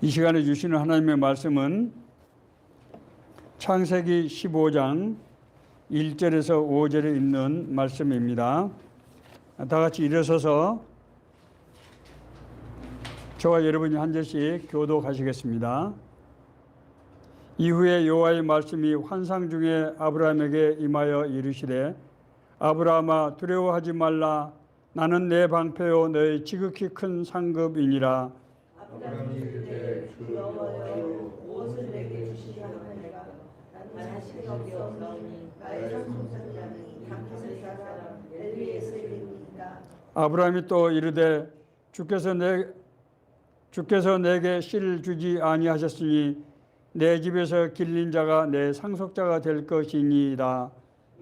이 시간에 주시는 하나님의 말씀은 창세기 15장 1절에서 5절에 있는 말씀입니다. 다 같이 일어서서 저와 여러분이 한 절씩 교독하시겠습니다. 이후에 여호와의 말씀이 환상 중에 아브라함에게 임하여 이르시되 아브라함아 두려워하지 말라. 나는 내 방패요 너의 지극히 큰 상급이니라. 아브라함이 이르되 주 여호와여 무엇을 내게 주시려느냐. 나는 자식이 없사오니 나의 상속자는 다윗의 사람 엘리에셀이니이다. 아브라함이 또 이르되 주께서 내게 씨를 주지 아니하셨으니 내 집에서 길린 자가 내 상속자가 될 것이니이다.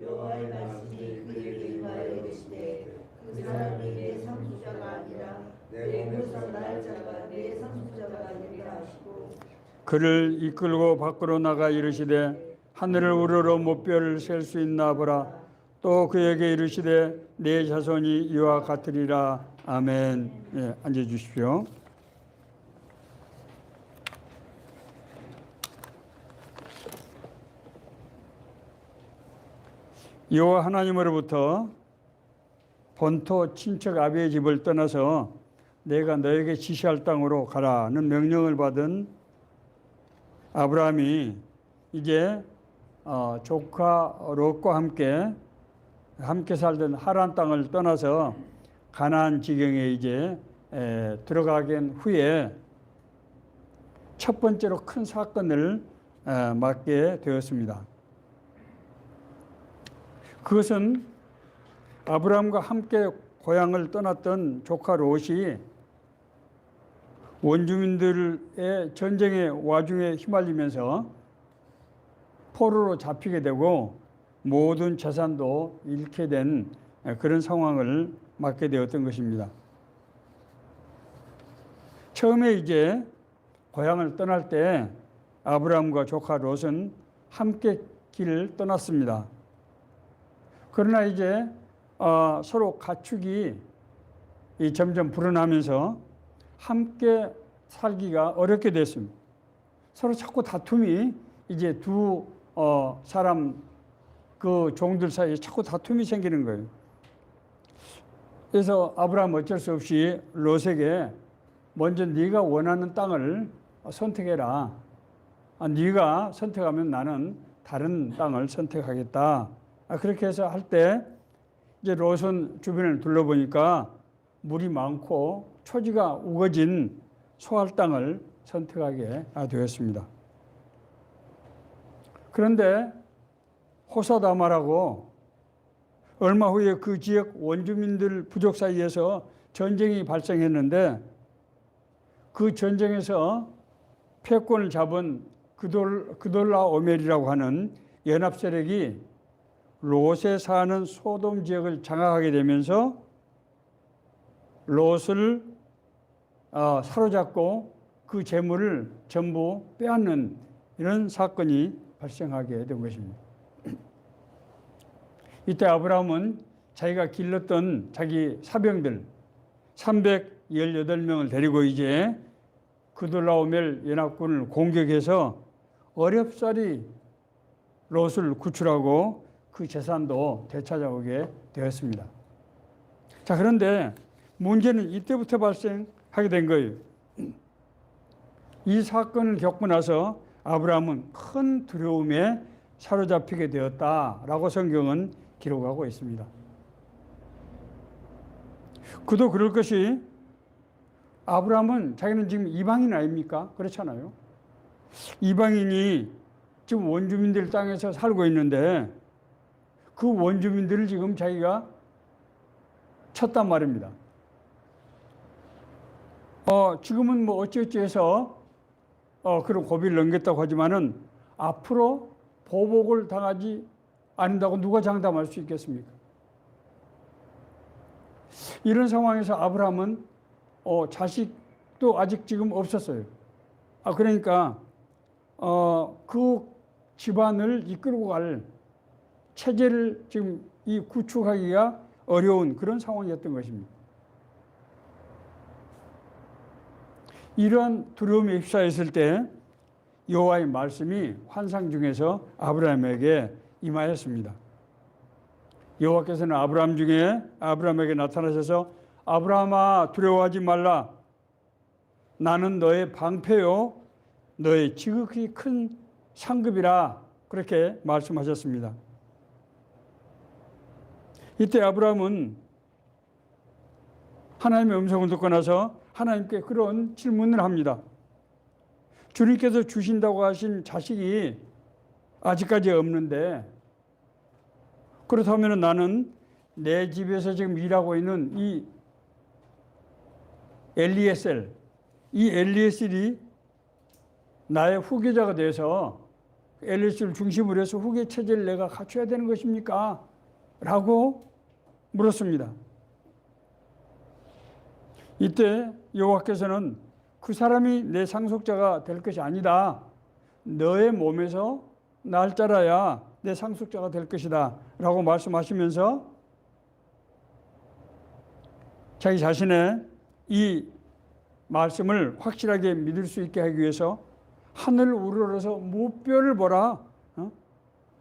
여호와의 말씀이 그에게 임하여 이르시되 그 사람이 내 상속자가 아니라 내 몸에서 날 자가 내 상속자가 되리라 하시고 그를 이끌고 밖으로 나가 이르시되 하늘을 우러러 못별을 셀 수 있나 보라. 또 그에게 이르시되 내 자손이 이와 같으리라. 아멘. 예, 앉아주십시오. 여호와 하나님으로부터 본토 친척 아비의 집을 떠나서 내가 너에게 지시할 땅으로 가라는 명령을 받은 아브라함이 이제 조카 롯과 함께 살던 하란 땅을 떠나서 가나안 지경에 이제 들어가긴 후에 첫 번째로 큰 사건을 맞게 되었습니다. 그것은 아브라함과 함께 고향을 떠났던 조카 롯이 원주민들의 전쟁의 와중에 휘말리면서 포로로 잡히게 되고 모든 재산도 잃게 된 그런 상황을 맞게 되었던 것입니다. 처음에 이제 고향을 떠날 때 아브라함과 조카 롯은 함께 길을 떠났습니다. 그러나 이제 서로 가축이 점점 불어나면서 함께 살기가 어렵게 됐습니다. 서로 자꾸 다툼이 이제 두 사람 그 종들 사이에 자꾸 다툼이 생기는 거예요. 그래서 아브라함 어쩔 수 없이 롯에게 먼저 네가 원하는 땅을 선택해라. 네가 선택하면 나는 다른 땅을 선택하겠다. 그렇게 해서 할 때 이제 롯은 주변을 둘러보니까 물이 많고 초지가 우거진 소할 땅을 선택하게 되었습니다. 그런데 호사다마라고 얼마 후에 그 지역 원주민들 부족 사이에서 전쟁이 발생했는데 그 전쟁에서 패권을 잡은 그돌라오멜이라고 하는 연합 세력이 롯에 사는 소돔 지역을 장악하게 되면서 롯을 사로잡고 그 재물을 전부 빼앗는 이런 사건이 발생하게 된 것입니다. 이때 아브라함은 자기가 길렀던 자기 사병들 318명을 데리고 이제 그돌라오멜 연합군을 공격해서 어렵사리 롯을 구출하고 그 재산도 되찾아오게 되었습니다. 자, 그런데 문제는 이때부터 발생하게 된 거예요. 이 사건을 겪고 나서 아브라함은 큰 두려움에 사로잡히게 되었다라고 성경은 기록하고 있습니다. 그도 그럴 것이 아브라함은 자기는 지금 이방인 아닙니까? 그렇잖아요. 이방인이 지금 원주민들 땅에서 살고 있는데 그 원주민들을 지금 자기가 쳤단 말입니다. 지금은 뭐 어찌어찌 해서 그런 고비를 넘겼다고 하지만은 앞으로 보복을 당하지 않는다고 누가 장담할 수 있겠습니까? 이런 상황에서 아브라함은 자식도 아직 지금 없었어요. 그러니까 그 집안을 이끌고 갈 체제를 지금 이 구축하기가 어려운 그런 상황이었던 것입니다. 이러한 두려움에 휩싸였을 때 여호와의 말씀이 환상 중에서 아브라함에게 임하였습니다. 여호와께서는 아브라함에게 나타나셔서 아브라함아 두려워하지 말라. 나는 너의 방패요 너의 지극히 큰 상급이라 그렇게 말씀하셨습니다. 이때 아브라함은 하나님의 음성을 듣고 나서 하나님께 그런 질문을 합니다. 주님께서 주신다고 하신 자식이 아직까지 없는데 그렇다면 나는 내 집에서 지금 일하고 있는 이 엘리에셀이 나의 후계자가 돼서 엘리에셀을 중심으로 해서 후계 체제를 내가 갖춰야 되는 것입니까? 라고 물었습니다. 이때 여호와께서는 그 사람이 내 상속자가 될 것이 아니다. 너의 몸에서 날 자라야 내 상속자가 될 것이다. 라고 말씀하시면서 자기 자신의 이 말씀을 확실하게 믿을 수 있게 하기 위해서 하늘을 우러러서 무별을 보라.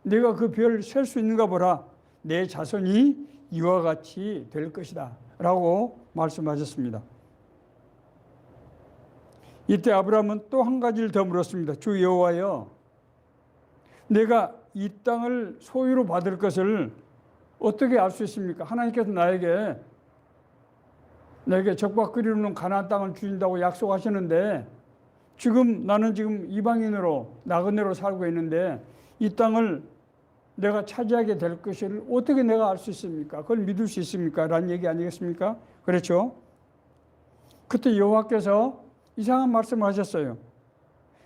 내가 그 별 셀 수 있는가 보라. 내 자손이 이와 같이 될 것이다. 라고 말씀하셨습니다. 이때 아브라함은 또 한 가지를 더 물었습니다. 주 여호와여, 내가 이 땅을 소유로 받을 것을 어떻게 알 수 있습니까? 하나님께서 내게 적과 꿀이 흐르는 가나안 땅을 주신다고 약속하시는데 나는 지금 이방인으로 나그네로 살고 있는데 이 땅을 내가 차지하게 될 것을 어떻게 내가 알 수 있습니까? 그걸 믿을 수 있습니까? 라는 얘기 아니겠습니까? 그렇죠? 그때 여호와께서 이상한 말씀을 하셨어요.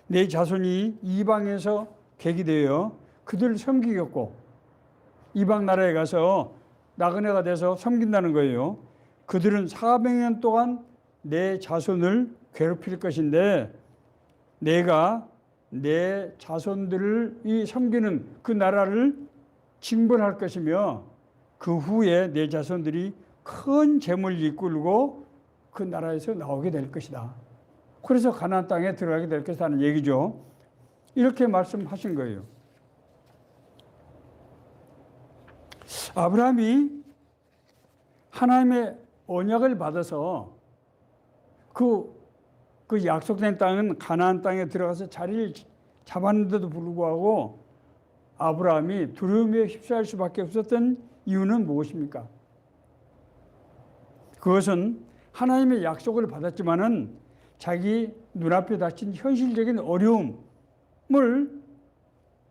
내 자손이 이방에서 객이되어 그들을 섬기겠고 이방 나라에 가서 나그네가 돼서 섬긴다는 거예요. 그들은 400년 동안 내 자손을 괴롭힐 것인데 내가 내 자손들을 섬기는 그 나라를 징벌할 것이며 그 후에 내 자손들이 큰 재물을 이끌고 그 나라에서 나오게 될 것이다. 그래서 가나안 땅에 들어가게 될 것이라는 얘기죠. 이렇게 말씀하신 거예요. 아브라함이 하나님의 언약을 받아서 그 약속된 땅은 가나안 땅에 들어가서 자리를 잡았는데도 불구하고 아브라함이 두려움에 휩싸일 수밖에 없었던 이유는 무엇입니까? 그것은 하나님의 약속을 받았지만은 자기 눈앞에 닥친 현실적인 어려움을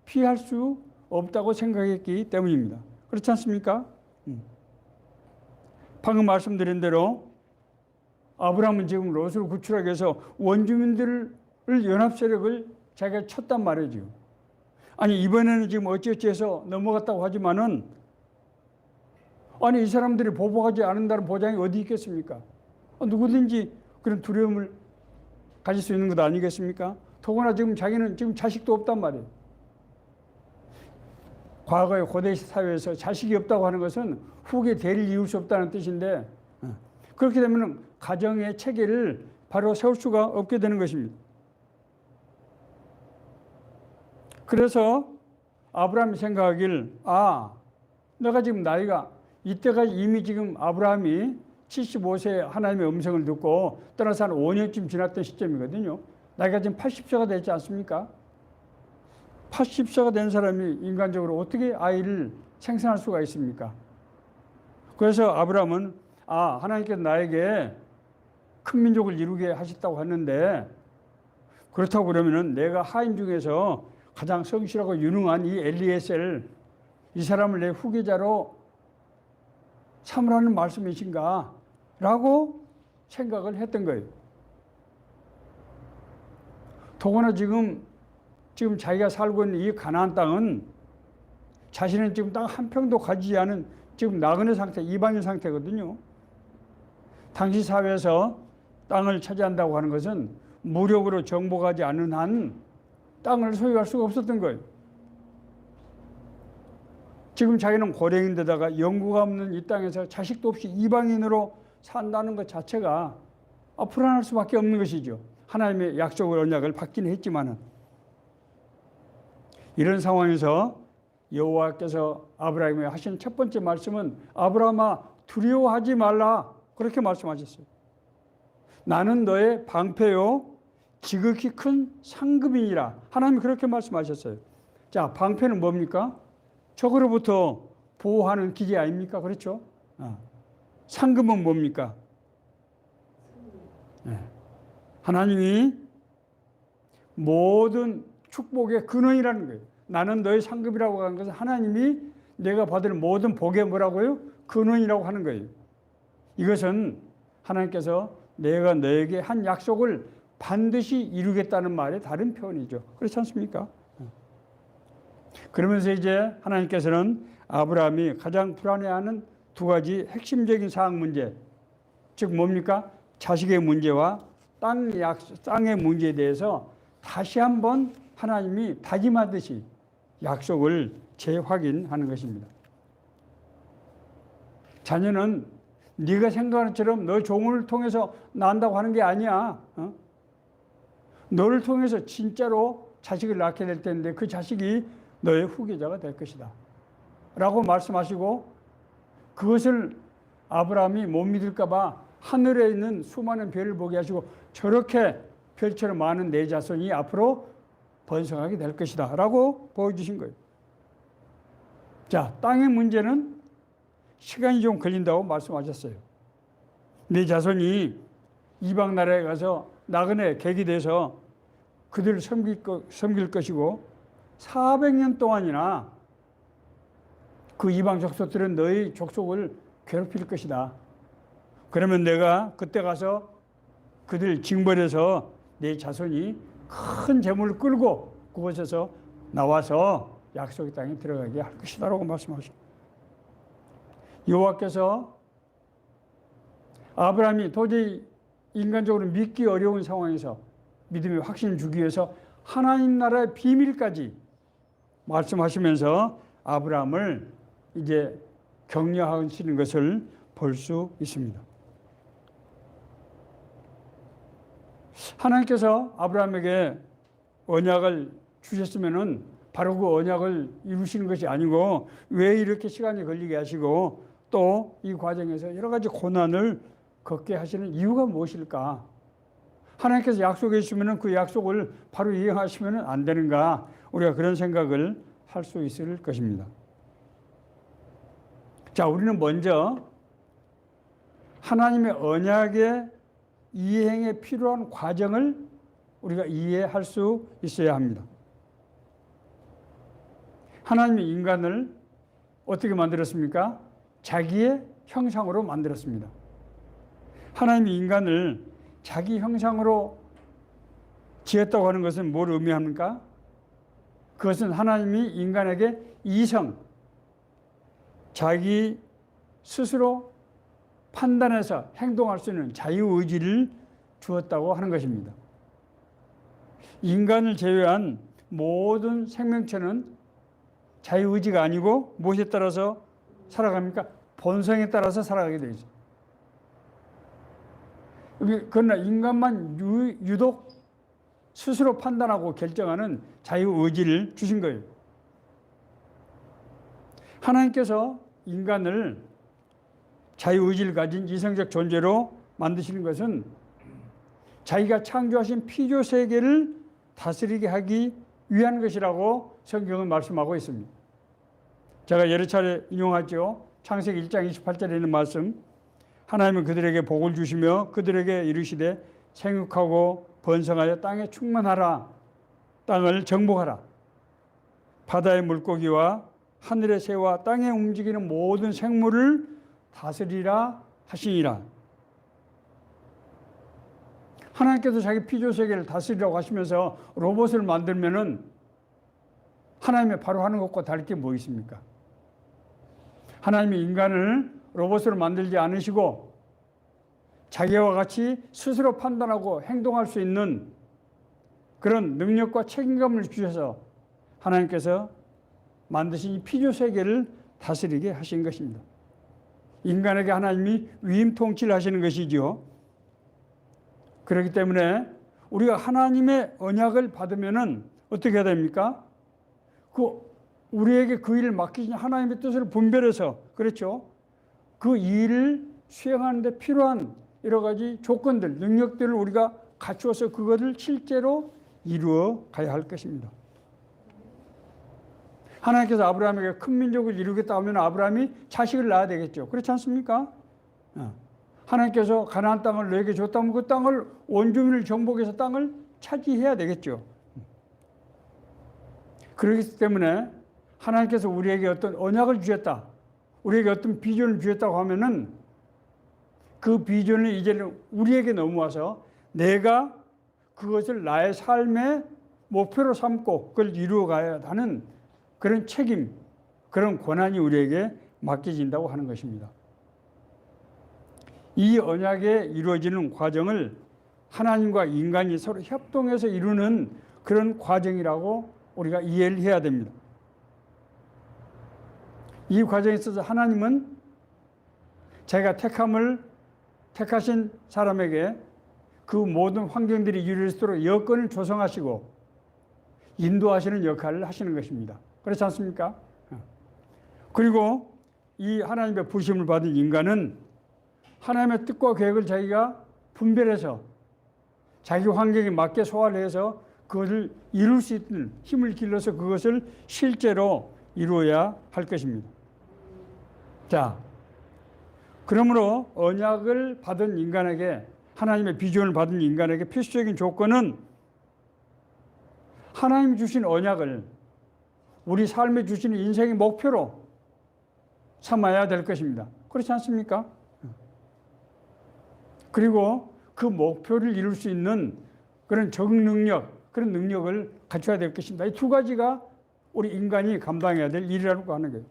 피할 수 없다고 생각했기 때문입니다. 그렇지 않습니까? 방금 말씀드린 대로 아브라함은 지금 롯을 구출하기 위해서 원주민들을 연합 세력을 자기가 쳤단 말이죠. 아니 이번에는 지금 어찌어찌해서 넘어갔다고 하지만은 아니 이 사람들이 보복하지 않는다는 보장이 어디 있겠습니까? 누구든지 그런 두려움을 가질 수 있는 것 아니겠습니까? 더구나 지금 자기는 지금 자식도 없단 말이에요. 과거의 고대 사회에서 자식이 없다고 하는 것은 후계 대를 이을 수 없다는 뜻인데 그렇게 되면 가정의 체계를 바로 세울 수가 없게 되는 것입니다. 그래서 아브라함이 생각하길 내가 지금 나이가 이때까지 이미 지금 아브라함이 75세 하나님의 음성을 듣고 떠나서 한 5년쯤 지났던 시점이거든요. 나이가 지금 80세가 되지 않습니까? 80세가 된 사람이 인간적으로 어떻게 아이를 생산할 수가 있습니까? 그래서 아브라함은 하나님께서 나에게 큰 민족을 이루게 하셨다고 했는데 그렇다고 그러면은 내가 하인 중에서 가장 성실하고 유능한 이 엘리에셀 이 사람을 내 후계자로 삼으라는 말씀이신가? 라고 생각을 했던 거예요. 더구나 지금 자기가 살고 있는 이 가나안 땅은 자신은 지금 땅 한 평도 가지지 않은 지금 나그네 상태, 이방인 상태거든요. 당시 사회에서 땅을 차지한다고 하는 것은 무력으로 정복하지 않은 한 땅을 소유할 수가 없었던 거예요. 지금 자기는 고령인데다가 연고가 없는 이 땅에서 자식도 없이 이방인으로 산다는 것 자체가 불안할 수밖에 없는 것이죠. 하나님의 약속을 언약을 받기는 했지만은 이런 상황에서 여호와께서 아브라함에게 하신 첫 번째 말씀은 아브라함아 두려워하지 말라 그렇게 말씀하셨어요. 나는 너의 방패요 지극히 큰 상급이니라. 하나님이 그렇게 말씀하셨어요. 자, 방패는 뭡니까? 적으로부터 보호하는 기계 아닙니까? 그렇죠? 상급은 뭡니까? 하나님이 모든 축복의 근원이라는 거예요. 나는 너의 상급이라고 하는 것은 하나님이 내가 받을 모든 복의 뭐라고요? 근원이라고 하는 거예요. 이것은 하나님께서 내가 너에게 한 약속을 반드시 이루겠다는 말의 다른 표현이죠. 그렇지 않습니까? 그러면서 이제 하나님께서는 아브라함이 가장 불안해하는 두 가지 핵심적인 사항 문제, 즉 뭡니까? 자식의 문제와 땅의 문제에 대해서 다시 한번 하나님이 다짐하듯이 약속을 재확인하는 것입니다. 자녀는 네가 생각하는 것처럼 너 종을 통해서 낳는다고 하는 게 아니야. 너를 통해서 진짜로 자식을 낳게 될 텐데 그 자식이 너의 후계자가 될 것이다 라고 말씀하시고, 그것을 아브라함이 못 믿을까 봐 하늘에 있는 수많은 별을 보게 하시고 저렇게 별처럼 많은 내 자손이 앞으로 번성하게 될 것이다 라고 보여주신 거예요. 자, 땅의 문제는 시간이 좀 걸린다고 말씀하셨어요. 내 자손이 이방 나라에 가서 나그네 객이 돼서 그들을 섬길 것이고 400년 동안이나 그 이방 족속들은 너희 족속을 괴롭힐 것이다. 그러면 내가 그때 가서 그들 징벌해서 내 자손이 큰 재물을 끌고 그곳에서 나와서 약속의 땅에 들어가게 할 것이다 라고 말씀하십니다. 여호와께서 아브라함이 도저히 인간적으로 믿기 어려운 상황에서 믿음의 확신을 주기 위해서 하나님 나라의 비밀까지 말씀하시면서 아브라함을 이제 격려하시는 것을 볼 수 있습니다. 하나님께서 아브라함에게 언약을 주셨으면은 바로 그 언약을 이루시는 것이 아니고 왜 이렇게 시간이 걸리게 하시고 또 이 과정에서 여러 가지 고난을 겪게 하시는 이유가 무엇일까? 하나님께서 약속해 주시면 그 약속을 바로 이행하시면 안 되는가? 우리가 그런 생각을 할 수 있을 것입니다. 자, 우리는 먼저 하나님의 언약의 이행에 필요한 과정을 우리가 이해할 수 있어야 합니다. 하나님이 인간을 어떻게 만들었습니까? 자기의 형상으로 만들었습니다. 하나님이 인간을 자기 형상으로 지었다고 하는 것은 뭘 의미합니까? 그것은 하나님이 인간에게 이성, 자기 스스로 판단해서 행동할 수 있는 자유의지를 주었다고 하는 것입니다. 인간을 제외한 모든 생명체는 자유의지가 아니고 무엇에 따라서 살아갑니까? 본성에 따라서 살아가게 되어 있습니다. 그러나 인간만 유독 스스로 판단하고 결정하는 자유의지를 주신 거예요. 하나님께서 인간을 자유의지를 가진 이성적 존재로 만드시는 것은 자기가 창조하신 피조세계를 다스리게 하기 위한 것이라고 성경은 말씀하고 있습니다. 제가 여러 차례 인용하죠. 창세기 1장 28절에 있는 말씀, 하나님은 그들에게 복을 주시며 그들에게 이르시되 생육하고 번성하여 땅에 충만하라, 땅을 정복하라, 바다의 물고기와 하늘의 새와 땅에 움직이는 모든 생물을 다스리라 하시니라. 하나님께서 자기 피조세계를 다스리라고 하시면서 로봇을 만들면은 하나님이 바로 하는 것과 다를 게 뭐 있습니까? 하나님이 인간을 로봇으로 만들지 않으시고 자기와 같이 스스로 판단하고 행동할 수 있는 그런 능력과 책임감을 주셔서 하나님께서 만드신 이 피조세계를 다스리게 하신 것입니다. 인간에게 하나님이 위임 통치를 하시는 것이죠. 그렇기 때문에 우리가 하나님의 언약을 받으면은 어떻게 해야 됩니까? 우리에게 그 일을 맡기신 하나님의 뜻을 분별해서, 그렇죠? 그 일을 수행하는 데 필요한 여러 가지 조건들, 능력들을 우리가 갖추어서 그것을 실제로 이루어 가야 할 것입니다. 하나님께서 아브라함에게 큰 민족을 이루겠다 하면 아브라함이 자식을 낳아야 되겠죠. 그렇지 않습니까? 하나님께서 가나안 땅을 너에게 줬다면 그 땅을 원주민을 정복해서 땅을 차지해야 되겠죠. 그렇기 때문에 하나님께서 우리에게 어떤 언약을 주셨다, 우리에게 어떤 비전을 주셨다고 하면은 그 비전이 이제는 우리에게 넘어와서 내가 그것을 나의 삶의 목표로 삼고 그걸 이루어가야 하는 그런 책임, 그런 권한이 우리에게 맡겨진다고 하는 것입니다. 이 언약에 이루어지는 과정을 하나님과 인간이 서로 협동해서 이루는 그런 과정이라고 우리가 이해를 해야 됩니다. 이 과정에 있어서 하나님은 자기가 택하신 사람에게 그 모든 환경들이 이루어질 수 있도록 여건을 조성하시고 인도하시는 역할을 하시는 것입니다. 그렇지 않습니까? 그리고 이 하나님의 부심을 받은 인간은 하나님의 뜻과 계획을 자기가 분별해서 자기 환경에 맞게 소화를 해서 그것을 이룰 수 있는 힘을 길러서 그것을 실제로 이루어야 할 것입니다. 자, 그러므로 언약을 받은 인간에게, 하나님의 비전을 받은 인간에게 필수적인 조건은 하나님 주신 언약을 우리 삶에 주시는 인생의 목표로 삼아야 될 것입니다. 그렇지 않습니까? 그리고 그 목표를 이룰 수 있는 그런 적응 능력, 그런 능력을 갖춰야 될 것입니다. 이 두 가지가 우리 인간이 감당해야 될 일이라고 하는 거예요.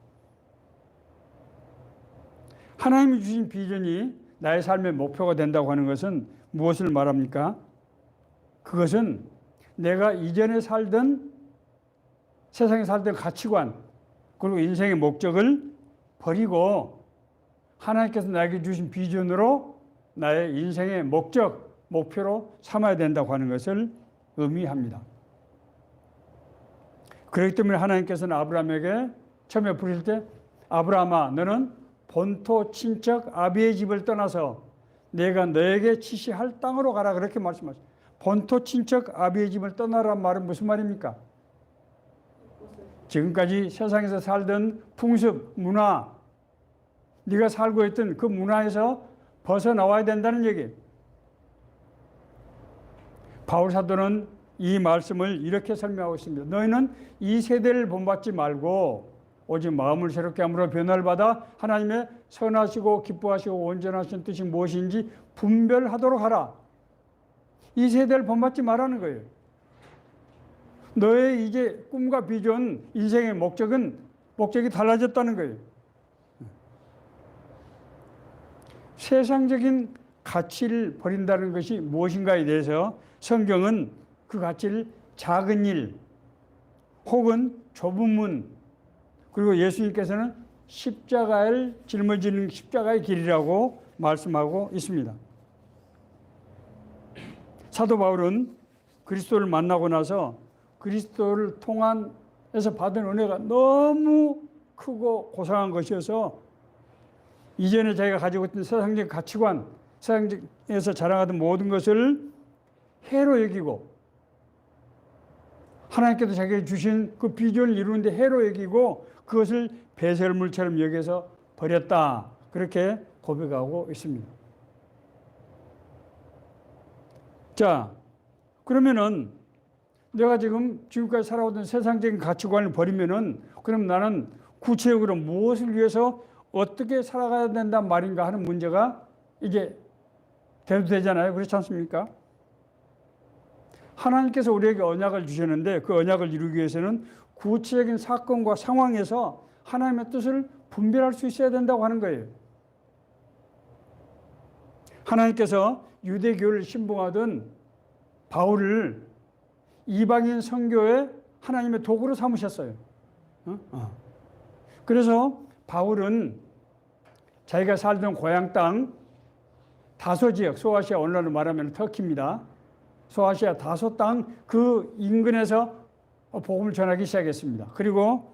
하나님이 주신 비전이 나의 삶의 목표가 된다고 하는 것은 무엇을 말합니까? 그것은 내가 이전에 살던, 세상에 살던 가치관, 그리고 인생의 목적을 버리고 하나님께서 나에게 주신 비전으로 나의 인생의 목적, 목표로 삼아야 된다고 하는 것을 의미합니다. 그렇기 때문에 하나님께서는 아브라함에게 처음에 부르실 때 아브라함아 너는 본토 친척 아비의 집을 떠나서 내가 너에게 지시할 땅으로 가라 그렇게 말씀하셨어요. 본토 친척 아비의 집을 떠나라는 말은 무슨 말입니까? 지금까지 세상에서 살던 풍습, 문화, 네가 살고 있던 그 문화에서 벗어나와야 된다는 얘기예요. 바울 사도는 이 말씀을 이렇게 설명하고 있습니다. 너희는 이 세대를 본받지 말고 오직 마음을 새롭게 함으로 변화를 받아 하나님의 선하시고 기뻐하시고 온전하신 뜻이 무엇인지 분별하도록 하라. 이 세대를 본받지 말라는 거예요. 너의 이제 꿈과 비전, 인생의 목적이 달라졌다는 거예요. 세상적인 가치를 버린다는 것이 무엇인가에 대해서 성경은 그 가치를 작은 일 혹은 좁은 문, 그리고 예수님께서는 십자가를 짊어지는 십자가의 길이라고 말씀하고 있습니다. 사도 바울은 그리스도를 만나고 나서 그리스도를 통한해서 받은 은혜가 너무 크고 고상한 것이어서 이전에 자기가 가지고 있던 세상적 가치관, 세상에서 자랑하던 모든 것을 해로 여기고 하나님께서 자기에게 주신 그 비전을 이루는데 해로 여기고 그것을 배설물처럼 여겨서 버렸다. 그렇게 고백하고 있습니다. 자, 그러면은 내가 지금까지 살아오던 세상적인 가치관을 버리면은 그럼 나는 구체적으로 무엇을 위해서 어떻게 살아가야 된단 말인가 하는 문제가 이제 대두되잖아요. 그렇지 않습니까? 하나님께서 우리에게 언약을 주셨는데 그 언약을 이루기 위해서는 구체적인 사건과 상황에서 하나님의 뜻을 분별할 수 있어야 된다고 하는 거예요. 하나님께서 유대교를 신봉하던 바울을 이방인 선교에 하나님의 도구로 삼으셨어요. 그래서 바울은 자기가 살던 고향 땅 다소 지역, 소아시아 오늘날로 말하면 터키입니다. 소아시아 다소 땅 그 인근에서 복음을 전하기 시작했습니다. 그리고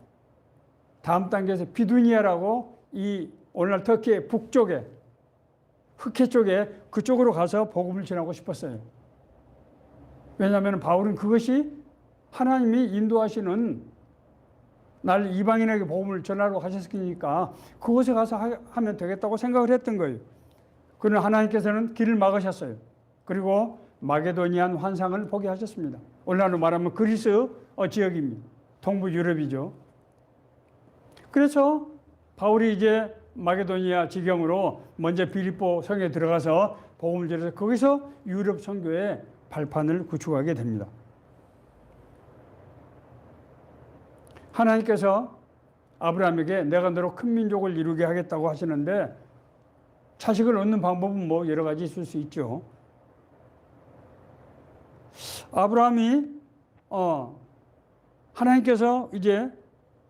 다음 단계에서 비두니아라고 이 오늘날 터키의 북쪽에 흑해 쪽에 그쪽으로 가서 복음을 전하고 싶었어요. 왜냐하면 바울은 그것이 하나님이 인도하시는 날 이방인에게 복음을 전하라고 하셨으니까 그곳에 가서 하면 되겠다고 생각을 했던 거예요. 그러나 하나님께서는 길을 막으셨어요. 그리고 마게도니안 환상을 보게 하셨습니다. 오늘날로 말하면 그리스 지역입니다. 동부 유럽이죠. 그래서 바울이 이제 마게도니아 지경으로 먼저 빌립보 성에 들어가서 복음을 전해서 거기서 유럽 선교의 발판을 구축하게 됩니다. 하나님께서 아브라함에게 내가 너로 큰 민족을 이루게 하겠다고 하시는데 자식을 얻는 방법은 뭐 여러 가지 있을 수 있죠. 아브라함이 하나님께서 이제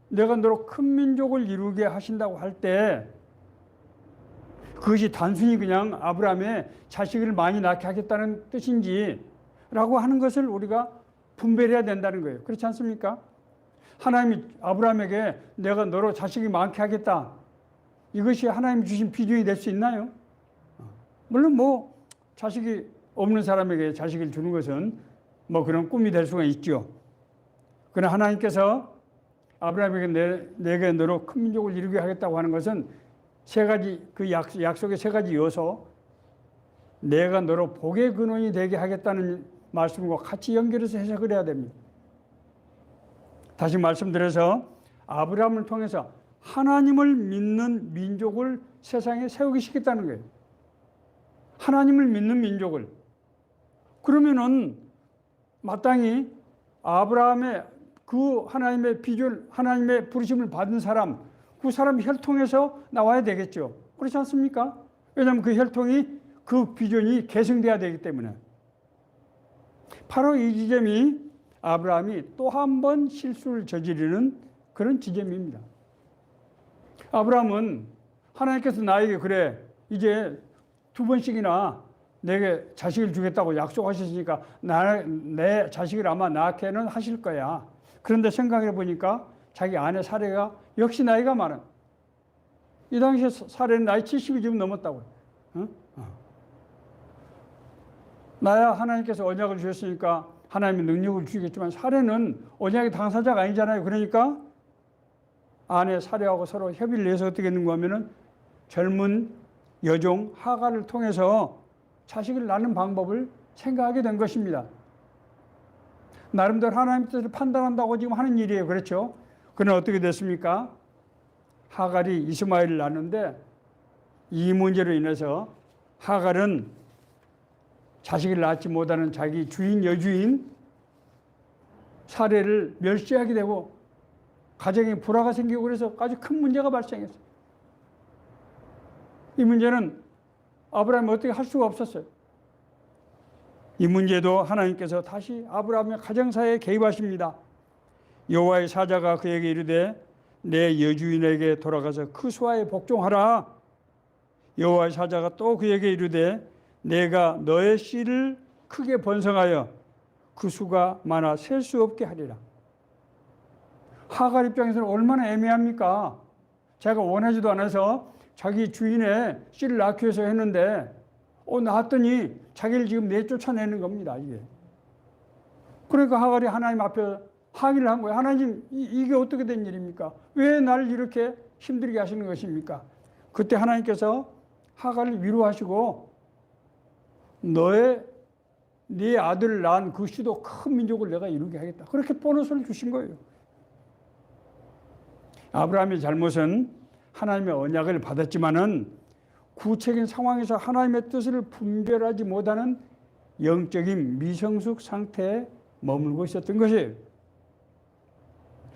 내가 너로 큰 민족을 이루게 하신다고 할 때 그것이 단순히 그냥 아브라함의 자식을 많이 낳게 하겠다는 뜻인지 라고 하는 것을 우리가 분별해야 된다는 거예요. 그렇지 않습니까? 하나님이 아브라함에게 내가 너로 자식이 많게 하겠다. 이것이 하나님이 주신 비전이 될 수 있나요? 물론 뭐 자식이 없는 사람에게 자식을 주는 것은 뭐 그런 꿈이 될 수가 있죠. 그러나 하나님께서 아브라함에게 내게 너로 큰 민족을 이루게 하겠다고 하는 것은 세 가지 그 약속의 세 가지 요소, 내가 너로 복의 근원이 되게 하겠다는 말씀과 같이 연결해서 해석을 해야 됩니다. 다시 말씀드려서 아브라함을 통해서 하나님을 믿는 민족을 세상에 세우기 시켰다는 거예요. 하나님을 믿는 민족을. 그러면은 마땅히 아브라함의 그 하나님의 비전, 하나님의 부르심을 받은 사람, 그 사람 혈통에서 나와야 되겠죠. 그렇지 않습니까? 왜냐하면 그 혈통이 그 비전이 계승돼야 되기 때문에. 바로 이 지점이 아브라함이 또 한 번 실수를 저지르는 그런 지점입니다. 아브라함은 하나님께서 나에게 그래 이제 두 번씩이나 내게 자식을 주겠다고 약속하셨으니까 내 자식을 아마 낳게는 하실 거야. 그런데 생각해 보니까 자기 아내 사례가 역시 나이가 많아. 이 당시에 사례는 나이 70이 좀 넘었다고요. 나야 하나님께서 언약을 주셨으니까 하나님의 능력을 주시겠지만 사례는 언약의 당사자가 아니잖아요. 그러니까 아내 사례하고 서로 협의를 해서 어떻게 했는가 하면은 젊은 여종 하가를 통해서 자식을 낳는 방법을 생각하게 된 것입니다. 나름대로 하나님의 뜻을 판단한다고 지금 하는 일이에요. 그렇죠? 그러나 어떻게 됐습니까? 하갈이 이스마엘을 낳는데 이 문제로 인해서 하갈은 자식을 낳지 못하는 자기 주인 여주인 사례를 멸시하게 되고 가정에 불화가 생기고 그래서 아주 큰 문제가 발생했어요. 이 문제는 아브라함이 어떻게 할 수가 없었어요. 이 문제도 하나님께서 다시 아브라함의 가정사에 개입하십니다. 여호와의 사자가 그에게 이르되 내 여주인에게 돌아가서 그 수하에 복종하라. 여호와의 사자가 또 그에게 이르되 내가 너의 씨를 크게 번성하여 그 수가 많아 셀 수 없게 하리라. 하갈 입장에서는 얼마나 애매합니까? 자기가 원하지도 않아서 자기 주인의 씨를 낳기 위해서 했는데 낳았더니 자기를 지금 내쫓아내는 겁니다. 이게. 그러니까 하갈이 하나님 앞에 항의를 한 거예요. 하나님 이게 어떻게 된 일입니까? 왜 나를 이렇게 힘들게 하시는 것입니까? 그때 하나님께서 하갈을 위로하시고 네 아들을 낳은 그 씨도 큰 민족을 내가 이루게 하겠다. 그렇게 보너스를 주신 거예요. 아브라함의 잘못은 하나님의 언약을 받았지만은 구체적인 상황에서 하나님의 뜻을 분별하지 못하는 영적인 미성숙 상태에 머물고 있었던 것이에요.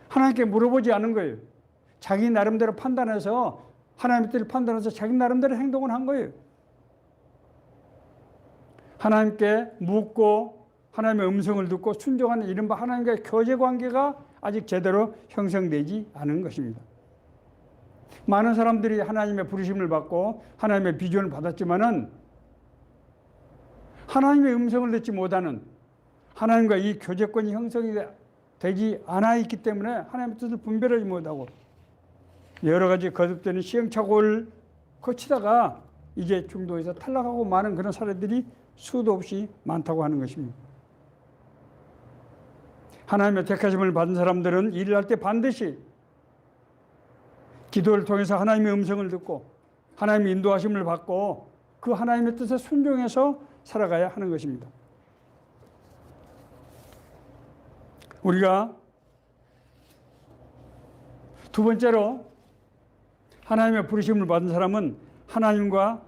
하나님께 물어보지 않은 거예요. 자기 나름대로 판단해서 하나님의 뜻을 판단해서 자기 나름대로 행동을 한 거예요. 하나님께 묻고 하나님의 음성을 듣고 순종하는 이른바 하나님과의 교제 관계가 아직 제대로 형성되지 않은 것입니다. 많은 사람들이 하나님의 부르심을 받고 하나님의 비전을 받았지만은 하나님의 음성을 듣지 못하는 하나님과 이 교제권이 형성이 되지 않아 있기 때문에 하나님의 뜻을 분별하지 못하고 여러 가지 거듭되는 시행착오를 거치다가 이제 중도에서 탈락하고 많은 그런 사례들이 수도 없이 많다고 하는 것입니다. 하나님의 택하심을 받은 사람들은 일을 할 때 반드시 기도를 통해서 하나님의 음성을 듣고 하나님의 인도하심을 받고 그 하나님의 뜻에 순종해서 살아가야 하는 것입니다. 우리가 두 번째로 하나님의 부르심을 받은 사람은 하나님과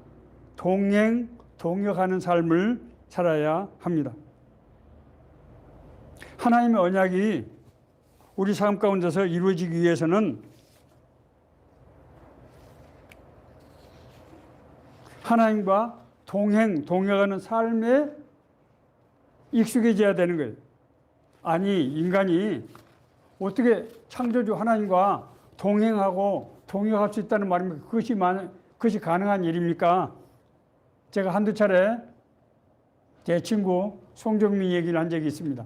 동역하는 삶을 살아야 합니다. 하나님의 언약이 우리 삶 가운데서 이루어지기 위해서는 하나님과 동역하는 삶에 익숙해져야 되는 거예요. 아니, 인간이 어떻게 창조주 하나님과 동역할 수 있다는 말입니까? 그것이 가능한 일입니까? 제가 한두 차례 제 친구 송정민 얘기를 한 적이 있습니다.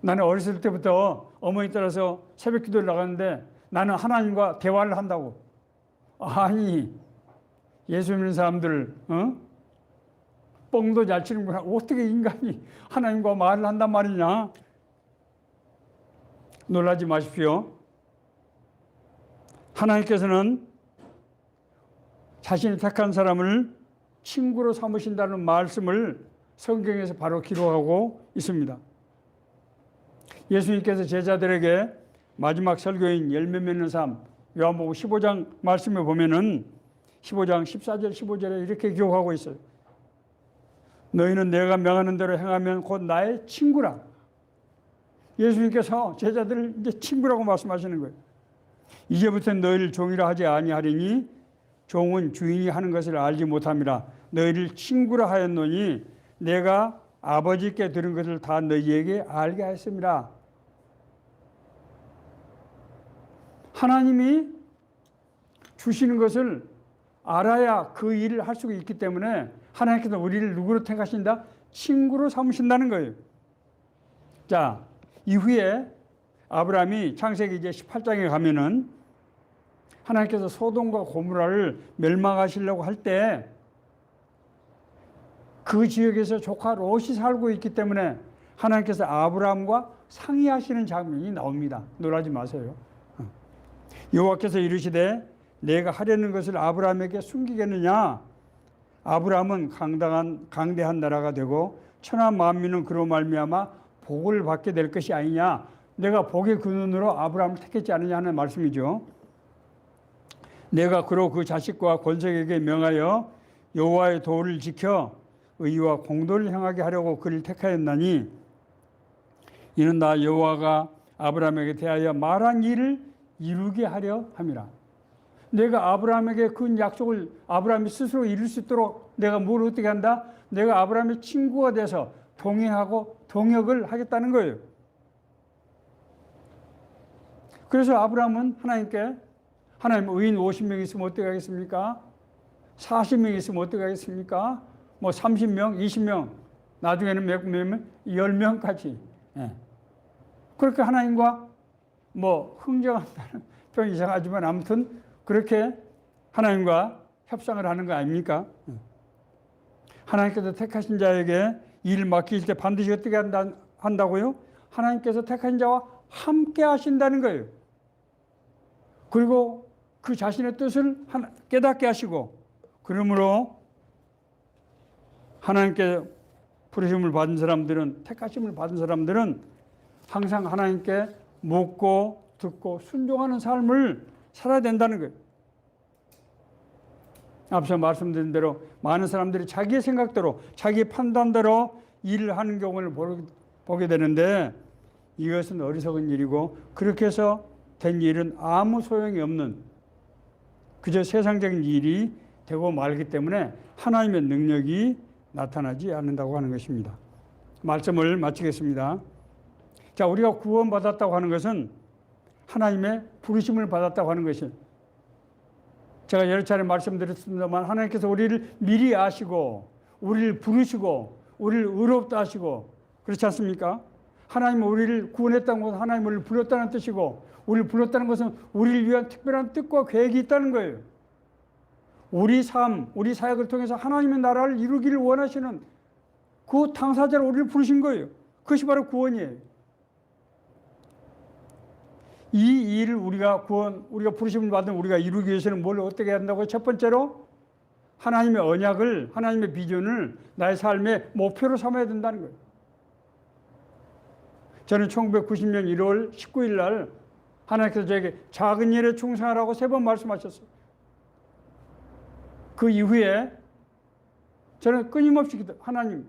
나는 어렸을 때부터 어머니 따라서 새벽 기도를 나갔는데 나는 하나님과 대화를 한다고. 아니, 예수 믿는 사람들 뻥도 잘 치는구나. 어떻게 인간이 하나님과 말을 한단 말이냐. 놀라지 마십시오. 하나님께서는 자신이 택한 사람을 친구로 삼으신다는 말씀을 성경에서 바로 기록하고 있습니다. 예수님께서 제자들에게 마지막 설교인 열매 맺는 삶, 요한복음 15장 말씀에 보면은 15장 14절 15절에 이렇게 기록하고 있어요. 너희는 내가 명하는 대로 행하면 곧 나의 친구라. 예수님께서 제자들을 이제 친구라고 말씀하시는 거예요. 이제부터는 너희를 종이라 하지 아니하리니 종은 주인이 하는 것을 알지 못함이라. 너희를 친구라 하였노니 내가 아버지께 들은 것을 다 너희에게 알게 하였습니다. 하나님이 주시는 것을 알아야 그 일을 할 수가 있기 때문에 하나님께서 우리를 누구로 택하신다? 친구로 삼으신다는 거예요. 자, 이후에 아브라함이 창세기 이제 18장에 가면은 하나님께서 소돔과 고모라를 멸망하시려고 할 때 그 지역에서 조카 롯이 살고 있기 때문에 하나님께서 아브라함과 상의하시는 장면이 나옵니다. 놀라지 마세요. 여호와께서 이르시되 내가 하려는 것을 아브라함에게 숨기겠느냐? 아브라함은 강대한 나라가 되고 천하 만민은 그로 말미암아 복을 받게 될 것이 아니냐. 내가 복의 근원으로 아브라함을 택했지 않느냐 하는 말씀이죠. 내가 그로 그 자식과 권색에게 명하여 여호와의 도를 지켜 의와 공도를 행하게 하려고 그를 택하였나니 이는 나 여호와가 아브라함에게 대하여 말한 일을 이루게 하려 함이라. 내가 아브라함에게 그 약속을 아브라함이 스스로 이룰 수 있도록 내가 뭘 어떻게 한다? 내가 아브라함의 친구가 돼서 동행하고 동역을 하겠다는 거예요. 그래서 아브라함은 하나님께 하나님 의인 50명 있으면 어떻게 하겠습니까? 40명 있으면 어떻게 하겠습니까? 뭐 30명, 20명, 나중에는 몇 명, 10명까지. 예. 그렇게 하나님과 뭐 흥정한다는 표현이 이상하지만 아무튼 그렇게 하나님과 협상을 하는 거 아닙니까? 하나님께서 택하신 자에게 일을 맡기실 때 반드시 어떻게 한다고요? 하나님께서 택하신 자와 함께 하신다는 거예요. 그리고 그 자신의 뜻을 깨닫게 하시고 그러므로 하나님께 부르심을 받은 사람들은 택하심을 받은 사람들은 항상 하나님께 묻고 듣고 순종하는 삶을 살아야 된다는 거예요. 앞서 말씀드린 대로 많은 사람들이 자기의 생각대로 자기의 판단대로 일을 하는 경우를 보게 되는데 이것은 어리석은 일이고 그렇게 해서 된 일은 아무 소용이 없는 그저 세상적인 일이 되고 말기 때문에 하나님의 능력이 나타나지 않는다고 하는 것입니다. 말씀을 마치겠습니다. 자, 우리가 구원받았다고 하는 것은 하나님의 부르심을 받았다고 하는 것이에요. 제가 여러 차례 말씀드렸습니다만 하나님께서 우리를 미리 아시고 우리를 부르시고 우리를 의롭다 하시고 그렇지 않습니까? 하나님은 우리를 구원했다는 것은 하나님 우리를 불렀다는 뜻이고, 우리를 불렀다는 것은 우리를 위한 특별한 뜻과 계획이 있다는 거예요. 우리 삶, 우리 사역을 통해서 하나님의 나라를 이루기를 원하시는 그 당사자로 우리를 부르신 거예요. 그것이 바로 구원이에요. 이 일을 우리가 부르심을 받은 우리가 이루기 위해서는 뭘 어떻게 한다고요? 첫 번째로 하나님의 언약을, 하나님의 비전을 나의 삶의 목표로 삼아야 된다는 거예요. 저는 1990년 1월 19일 날 하나님께서 저에게 작은 일에 충성하라고 3번 말씀하셨어요. 그 이후에 저는 끊임없이 하나님,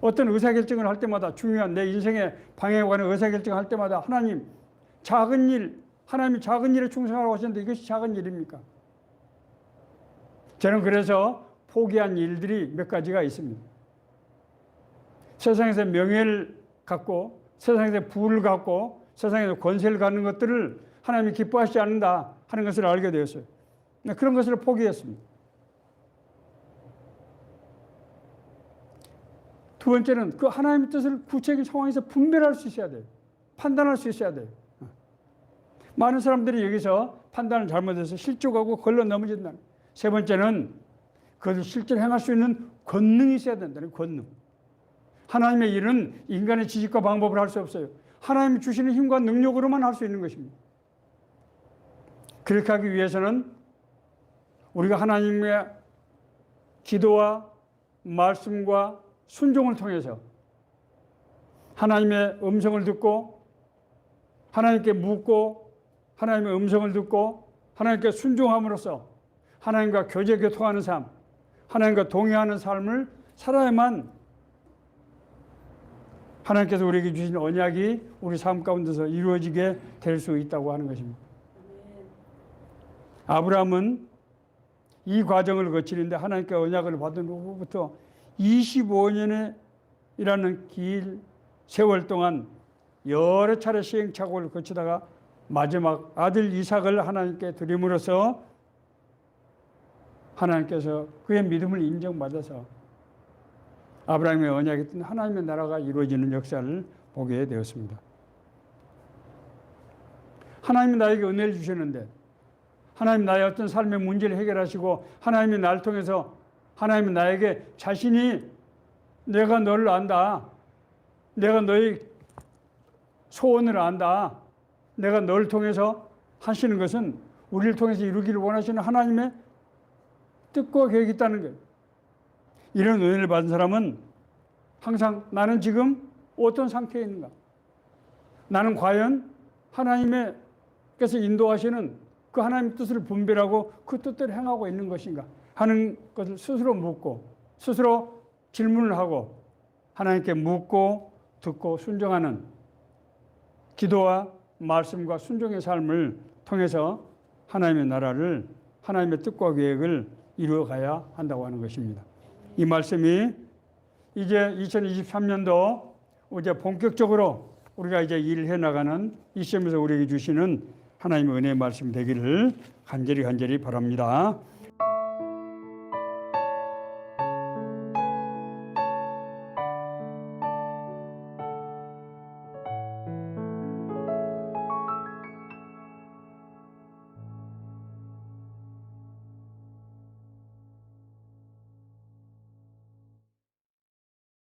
어떤 의사결정을 할 때마다, 중요한 내 인생의 방향에 관한 의사결정을 할 때마다 하나님, 작은 일, 하나님이 작은 일에 충성하라고 하셨는데 이것이 작은 일입니까? 저는 그래서 포기한 일들이 몇 가지가 있습니다. 세상에서 명예를 갖고, 세상에서 부를 갖고, 세상에서 권세를 갖는 것들을 하나님이 기뻐하시지 않는다 하는 것을 알게 되었어요. 그런 것을 포기했습니다. 두 번째는 그 하나님의 뜻을 구체적인 상황에서 분별할 수 있어야 돼요. 판단할 수 있어야 돼요. 많은 사람들이 여기서 판단을 잘못해서 실족하고 걸러 넘어진다. 세 번째는 그것을 실제로 행할 수 있는 권능이 있어야 된다는 권능. 하나님의 일은 인간의 지식과 방법을 할 수 없어요. 하나님이 주시는 힘과 능력으로만 할 수 있는 것입니다. 그렇게 하기 위해서는 우리가 하나님의 기도와 말씀과 순종을 통해서 하나님의 음성을 듣고 하나님께 묻고 하나님의 음성을 듣고 하나님께 순종함으로써 하나님과 교제 교통하는 삶, 하나님과 동의하는 삶을 살아야만 하나님께서 우리에게 주신 언약이 우리 삶 가운데서 이루어지게 될 수 있다고 하는 것입니다. 아브라함은 이 과정을 거치는데 하나님께 언약을 받은 후부터 25년이라는 긴 세월 동안 여러 차례 시행착오를 거치다가 마지막 아들 이삭을 하나님께 드림으로써 하나님께서 그의 믿음을 인정받아서 아브라함의 언약이 있던 하나님의 나라가 이루어지는 역사를 보게 되었습니다. 하나님이 나에게 은혜를 주셨는데 하나님 나의 어떤 삶의 문제를 해결하시고 하나님이 나를 통해서 하나님은 나에게 자신이 내가 너를 안다. 내가 너의 소원을 안다. 내가 너를 통해서 하시는 것은 우리를 통해서 이루기를 원하시는 하나님의 뜻과 계획이 있다는 거예요. 이런 은혜를 받은 사람은 항상 나는 지금 어떤 상태에 있는가? 나는 과연 하나님께서 인도하시는 그 하나님의 뜻을 분별하고 그 뜻대로 행하고 있는 것인가 하는 것을 스스로 묻고 스스로 질문을 하고 하나님께 묻고 듣고 순종하는 기도와 말씀과 순종의 삶을 통해서 하나님의 나라를 하나님의 뜻과 계획을 이루어가야 한다고 하는 것입니다. 이 말씀이 이제 2023년도 이제 본격적으로 우리가 이제 일을 해나가는 이 시점에서 우리에게 주시는 하나님의 은혜의 말씀 되기를 간절히 바랍니다.